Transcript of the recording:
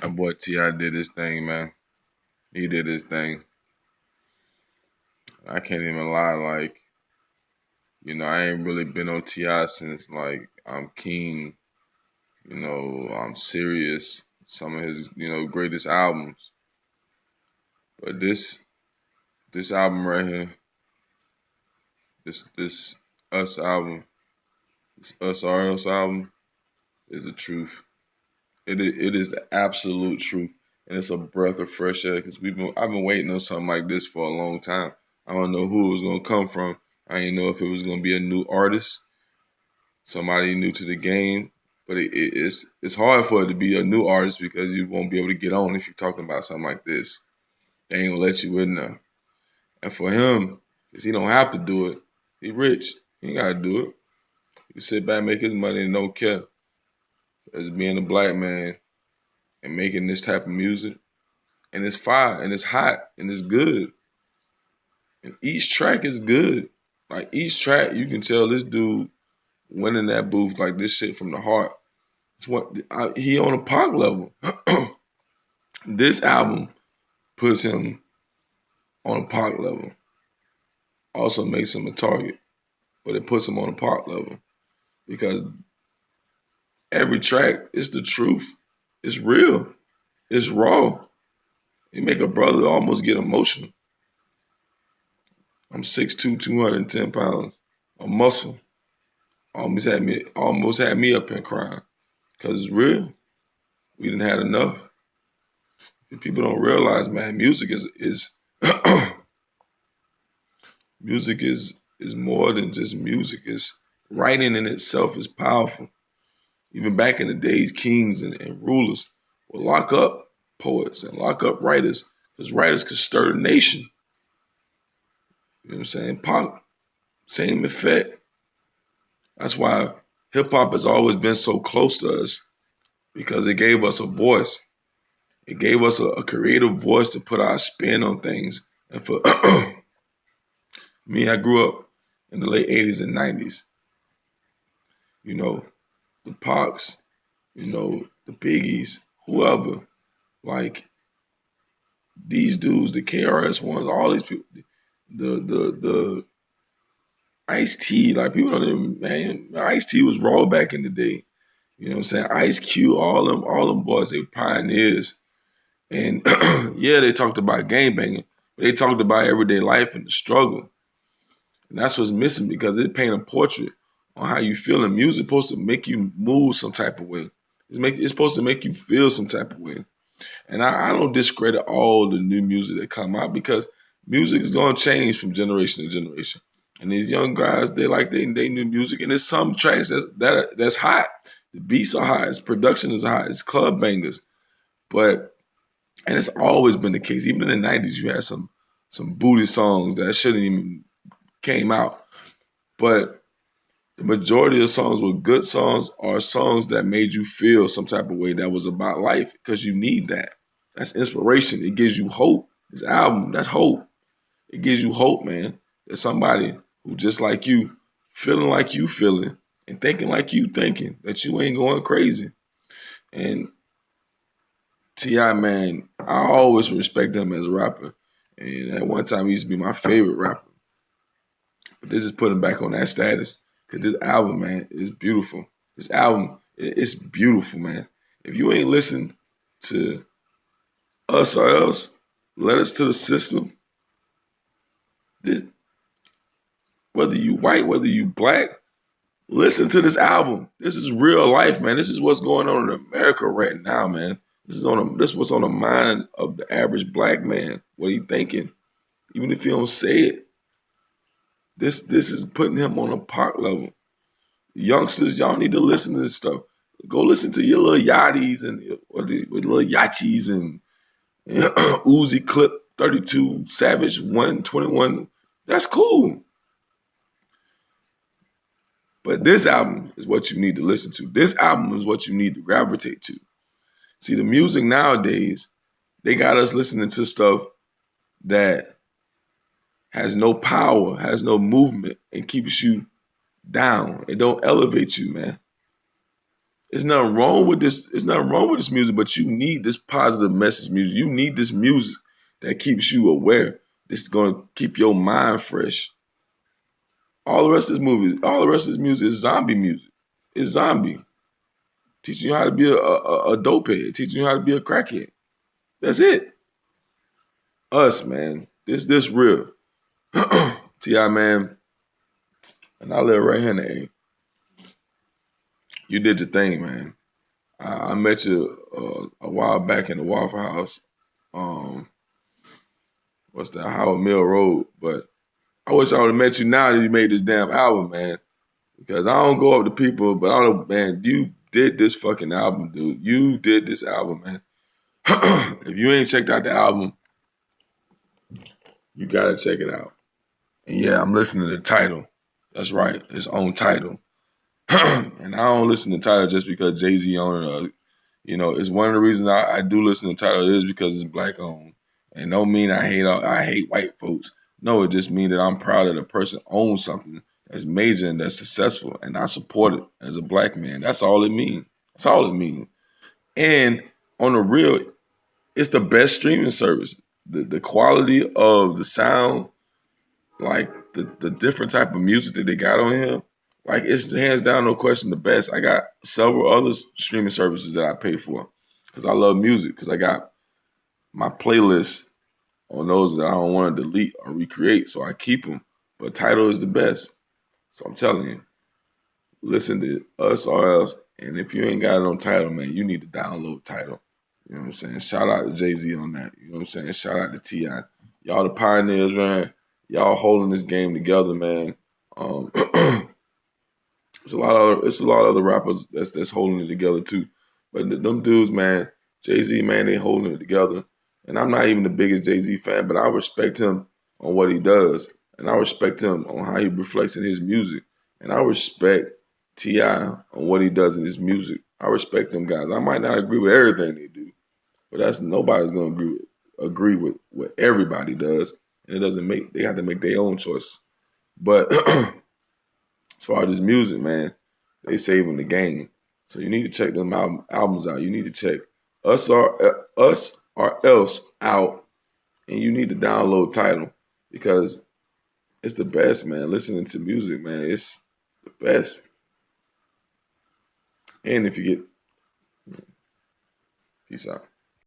That boy T.I did his thing, man. He did his thing. I can't even lie, like, I ain't really been on T.I since like I'm King, I'm Serious, some of his, greatest albums. But this album right here, this Us album, this Us or Else album is the truth. It is the absolute truth. And it's a breath of fresh air because I've been waiting on something like this for a long time. I don't know who it was gonna come from. I didn't know if it was gonna be a new artist, somebody new to the game. But it's hard for it to be a new artist because you won't be able to get on if you're talking about something like this. They ain't gonna let you in there. And for him, because he don't have to do it, he rich. He ain't gotta do it. He sit back, make his money, and don't care. As being a black man and making this type of music, and it's fire, and it's hot, and it's good. And each track is good. Like each track, you can tell this dude went in that booth like this shit from the heart. He on a Pac level. This album puts him on a Pac level. Also makes him a target, but it puts him on a Pac level because every track is the truth. It's real. It's raw. It make a brother almost get emotional. I'm 6'2", 210 pounds. A muscle. Almost had me up and crying. Cause it's real. We didn't have enough. People don't realize, man, music is music is more than just music. It's writing in itself is powerful. Even back in the days, kings and rulers would lock up poets and lock up writers because writers could stir the nation. You know what I'm saying? Pop, same effect. That's why hip hop has always been so close to us because it gave us a voice. It gave us a creative voice to put our spin on things. And for me, I grew up in the late 80s and 90s. You know, the Pacs, the Biggies, whoever. Like, these dudes, the KRS ones, all these people, the Ice-T, like people don't even, man, Ice-T was raw back in the day. You know what I'm saying? Ice Cube, all them boys, they pioneers. And yeah, they talked about gangbanging, but they talked about everyday life and the struggle. And that's what's missing because it paint a portrait on how you feel. And music supposed to make you move some type of way. It's supposed to make you feel some type of way. And I don't discredit all the new music that come out because music is going to change from generation to generation. And these young guys, they like they new music. And there's some tracks that's hot. The beats are hot. Its production is hot. It's club bangers. And it's always been the case. Even in the 90s, you had some booty songs that shouldn't even came out. But the majority of songs were good songs or songs that made you feel some type of way that was about life because you need that. That's inspiration. It gives you hope. This album, that's hope. It gives you hope, man. There's somebody who just like you, feeling like you feeling and thinking like you thinking, that you ain't going crazy. And T.I, man, I always respect him as a rapper. And at one time, he used to be my favorite rapper. But this is putting back on that status. Because this album, man, is beautiful. This album, it's beautiful, man. If you ain't listened to Us or Else, Let Us to the System, whether you white, whether you black, listen to this album. This is real life, man. This is what's going on in America right now, man. This is what's on the mind of the average black man. What he thinking? Even if you don't say it. This is putting him on a Pac level. Youngsters, y'all need to listen to this stuff. Go listen to your little Yachties and little Yachis and Uzi Clip 32 Savage 121. That's cool. But this album is what you need to listen to. This album is what you need to gravitate to. See, the music nowadays, they got us listening to stuff that has no power, has no movement, and keeps you down. It don't elevate you, man. It's nothing wrong with this. It's nothing wrong with this music, but you need this positive message music. You need this music that keeps you aware. This is gonna keep your mind fresh. All the rest of this movie, all the rest of this music is zombie music. It's zombie. Teaching you how to be a dope head, teaching you how to be a crackhead. That's it. Us, man. This real. T.I. man, and I live right here in the A. You did your thing, man. I met you a while back in the Waffle House. What's that? Howard Mill Road. But I wish I would have met you now that you made this damn album, man. Because I don't go up to people, but I don't, man, you did this fucking album, dude. You did this album, man. If you ain't checked out the album, you gotta check it out. And yeah, I'm listening to the title. That's right, its own title. And I don't listen to the title just because Jay-Z on it. It's one of the reasons I do listen to the title is because it's black owned. And don't mean I hate white folks. No, it just means that I'm proud that a person owns something that's major and that's successful, and I support it as a black man. That's all it means. That's all it means. And on the real, it's the best streaming service. The quality of the sound, like the different type of music that they got on here, like it's hands down, no question, the best. I got several other streaming services that I pay for because I love music, because I got my playlists on those that I don't want to delete or recreate, so I keep them. But Tidal is the best. So I'm telling you, listen to us or else. And if you ain't got it on Tidal, man, you need to download Tidal. You know what I'm saying? Shout out to Jay-Z on that. You know what I'm saying? Shout out to T.I. Y'all the pioneers, man. Y'all holding this game together, man. It's a lot of other rappers that's holding it together too. But them dudes, man, Jay-Z, man, they holding it together. And I'm not even the biggest Jay-Z fan, but I respect him on what he does. And I respect him on how he reflects in his music. And I respect T.I. on what he does in his music. I respect them guys. I might not agree with everything they do, but nobody's gonna agree with what everybody does. And they have to make their own choice. But as far as this music, man, they saving the game. So you need to check them albums out. You need to check Us or Else out, and you need to download Tidal because it's the best, man. Listening to music, man, it's the best. And if you get, peace out.